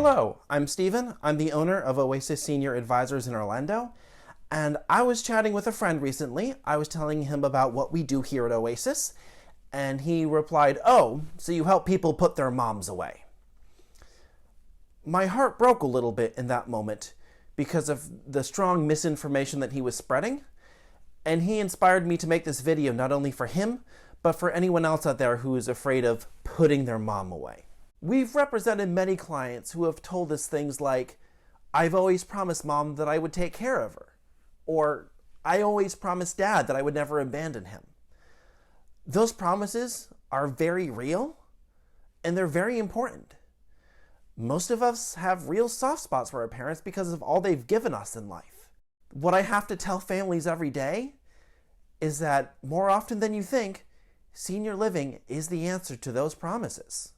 Hello, I'm Steven. I'm the owner of Oasis Senior Advisors in Orlando, and I was chatting with a friend recently. I was telling him about what we do here at Oasis, and he replied, "Oh, so you help people put their moms away." My heart broke a little bit in that moment because of the strong misinformation that he was spreading, and he inspired me to make this video not only for him, but for anyone else out there who is afraid of putting their mom away. We've represented many clients who have told us things like, "I've always promised mom that I would take care of her," or "I always promised dad that I would never abandon him." Those promises are very real, and they're very important. Most of us have real soft spots for our parents because of all they've given us in life. What I have to tell families every day is that more often than you think, senior living is the answer to those promises.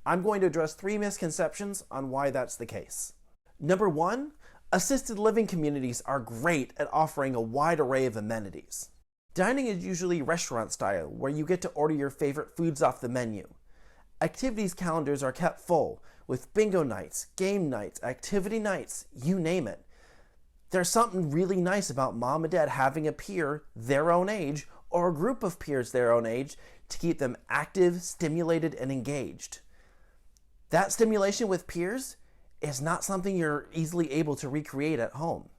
I'm going to address 3 misconceptions on why that's the case. Number 1, assisted living communities are great at offering a wide array of amenities. Dining is usually restaurant style, where you get to order your favorite foods off the menu. Activities calendars are kept full, with bingo nights, game nights, activity nights, you name it. There's something really nice about mom and dad having a peer their own age, or a group of peers their own age, to keep them active, stimulated, and engaged. That stimulation with peers is not something you're easily able to recreate at home.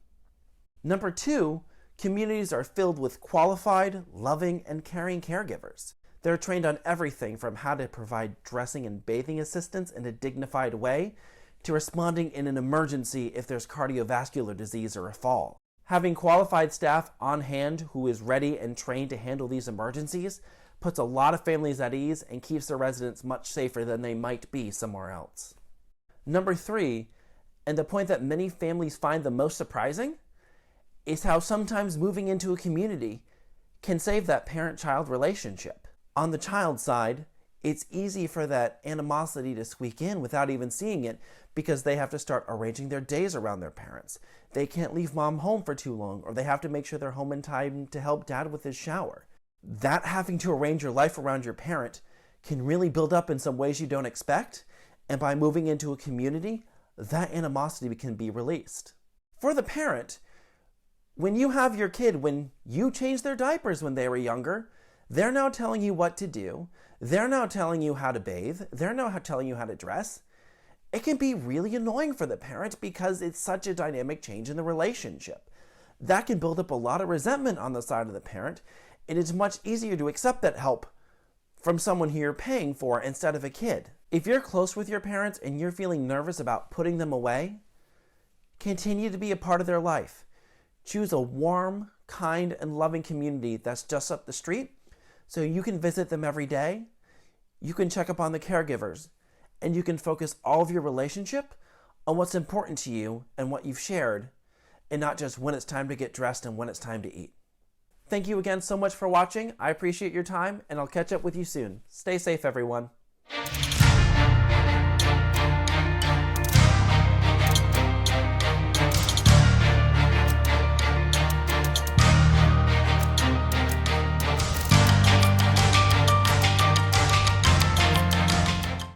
Number 2, communities are filled with qualified, loving, and caring caregivers. They're trained on everything from how to provide dressing and bathing assistance in a dignified way to responding in an emergency if there's cardiovascular disease or a fall. Having qualified staff on hand who is ready and trained to handle these emergencies puts a lot of families at ease and keeps their residents much safer than they might be somewhere else. Number 3, and the point that many families find the most surprising, is how sometimes moving into a community can save that parent-child relationship. On the child side, it's easy for that animosity to squeak in without even seeing it because they have to start arranging their days around their parents. They can't leave mom home for too long, or they have to make sure they're home in time to help dad with his shower. That having to arrange your life around your parent can really build up in some ways you don't expect, and by moving into a community, that animosity can be released. For the parent, when you have your kid, when you changed their diapers when they were younger, they're now telling you what to do, they're now telling you how to bathe, they're now telling you how to dress. It can be really annoying for the parent because it's such a dynamic change in the relationship. That can build up a lot of resentment on the side of the parent, and it's much easier to accept that help from someone who you're paying for instead of a kid. If you're close with your parents and you're feeling nervous about putting them away, continue to be a part of their life. Choose a warm, kind, and loving community that's just up the street so you can visit them every day, you can check up on the caregivers, and you can focus all of your relationship on what's important to you and what you've shared, and not just when it's time to get dressed and when it's time to eat. Thank you again so much for watching. I appreciate your time, and I'll catch up with you soon. Stay safe, everyone.